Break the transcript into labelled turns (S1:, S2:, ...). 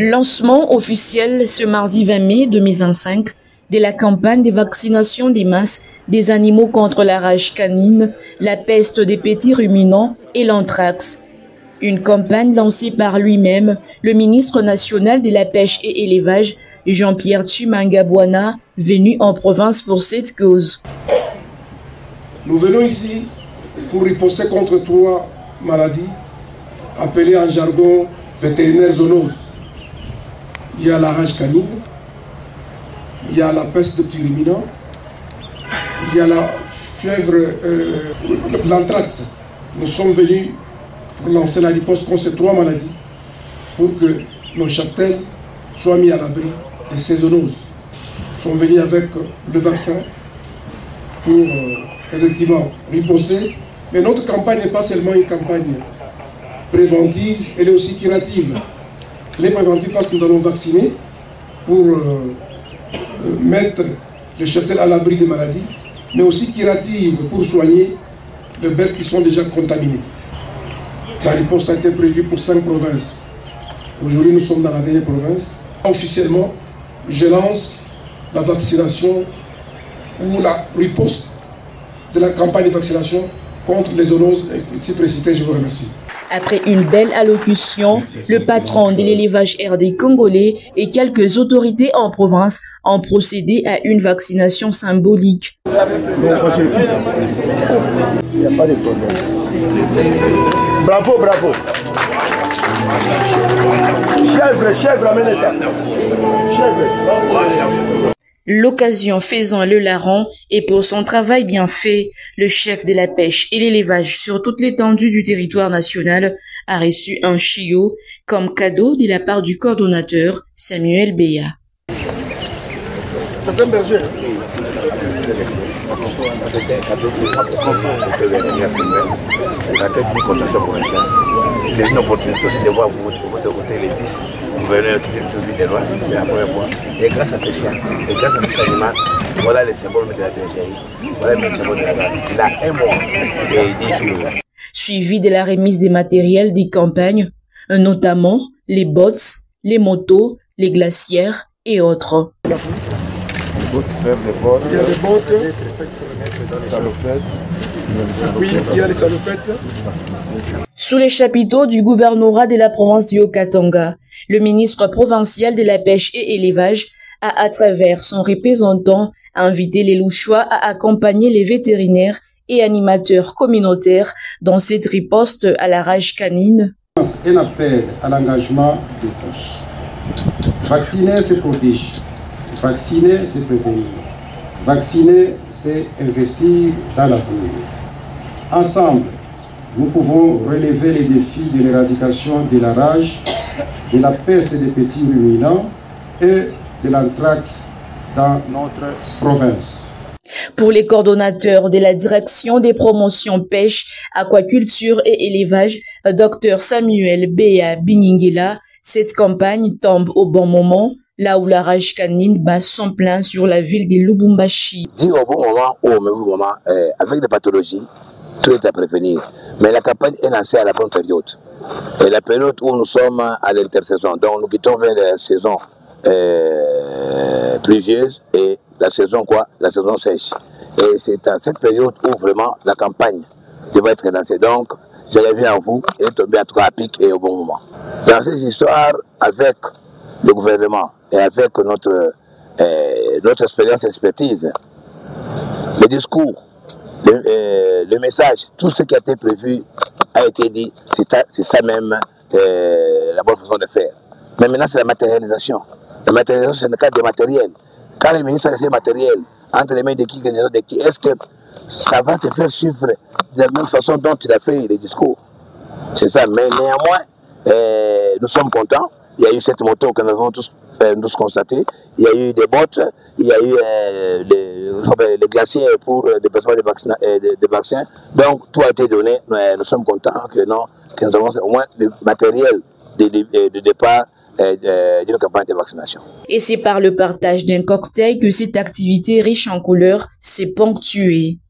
S1: Lancement officiel ce mardi 20 mai 2025 de la campagne de vaccination des masses des animaux contre la rage canine, la peste des petits ruminants et l'anthrax. Une campagne lancée par lui-même, le ministre national de la Pêche et Élevage, Jean-Pierre Tshimanga Bwana, venu en province pour cette cause.
S2: Nous venons ici pour riposter contre 3 maladies appelées en jargon vétérinaire zoonose. Il y a la rage canine, il y a la peste de petits ruminants, il y a la fièvre, l'anthrax. Nous sommes venus pour lancer la riposte contre ces 3 maladies pour que nos cheptels soient mis à l'abri de ces zoonoses. Nous sommes venus avec le vaccin pour effectivement riposter. Mais notre campagne n'est pas seulement une campagne préventive, elle est aussi curative. Elle est préventive parce que nous allons vacciner pour mettre les cheptels à l'abri des maladies, mais aussi curative pour soigner les bêtes qui sont déjà contaminées. La riposte a été prévue pour 5 provinces. Aujourd'hui, nous sommes dans la dernière province. Officiellement, je lance la vaccination ou la riposte de la campagne de vaccination contre les zoonoses ici précitées. Je vous remercie.
S1: Après une belle allocution, le patron de l'élevage RD congolais et quelques autorités en province ont procédé à une vaccination symbolique.
S3: Il n'y a pas de problème. Bravo, bravo. Chèvre, amenez ça. Chèvre.
S1: L'occasion faisant le larron et pour son travail bien fait, le chef de la pêche et l'élevage sur toute l'étendue du territoire national a reçu un chiot comme cadeau de la part du coordonnateur Samuel Beya.
S3: C'est un berger.
S4: C'est une opportunité aussi de voir votre côté les fils gouverneurs qui sont des lois, c'est la première fois. Et grâce à ces chiens, et grâce à cet animal, voilà le symbole de la bergerie, voilà le symbole de la race. Il a 1 mois et 10 jours.
S1: Suivi de la remise des matériels des campagnes, notamment les bottes, les motos, les glacières et autres.
S3: Il y a des bottes, salopettes. Oui, il y a les salopettes.
S1: Sous les chapiteaux du gouvernorat de la province du Haut-Katanga, le ministre provincial de la Pêche et Élevage a, à travers son représentant, invité les Louchois à accompagner les vétérinaires et animateurs communautaires dans cette riposte à la rage canine.
S5: Un appel à l'engagement de tous. Vacciner, c'est protéger. Vacciner, c'est prévenir. Vacciner, c'est investir dans l'avenir. Ensemble, nous pouvons relever les défis de l'éradication de la rage, de la peste des petits ruminants et de l'anthrax dans notre province.
S1: Pour les coordonnateurs de la direction des promotions pêche, aquaculture et élevage, Dr Samuel Beya Biningila, cette campagne tombe au bon moment, là où la rage canine bat son plein sur la ville de Lubumbashi.
S4: Dit au bon moment, avec des pathologies, tout est à prévenir. Mais la campagne est lancée à la bonne période. Et la période où nous sommes à l'intersaison. Donc nous quittons vers la saison pluvieuse et la saison quoi? La saison sèche. Et c'est à cette période où vraiment la campagne devrait être lancée. Donc je reviens à vous et tomber à 3 pics et au bon moment. Dans ces histoires, avec le gouvernement et avec notre expérience et expertise, le discours, le message, tout ce qui a été prévu a été dit, c'est ça même la bonne façon de faire. Mais maintenant c'est la matérialisation. La matérialisation c'est le cas des matériels. Quand le ministre a laissé le matériel entre les mains de qui, est-ce que ça va se faire suivre de la même façon dont il a fait les discours? C'est ça, mais néanmoins, nous sommes contents. Il y a eu cette moto que nous avons tous constaté. Il y a eu des bottes, il y a eu les glaciers pour le déplacement des vaccins. Donc tout a été donné. Nous sommes contents que nous avons au moins le matériel de départ d'une campagne de vaccination.
S1: Et c'est par le partage d'un cocktail que cette activité riche en couleurs s'est ponctuée.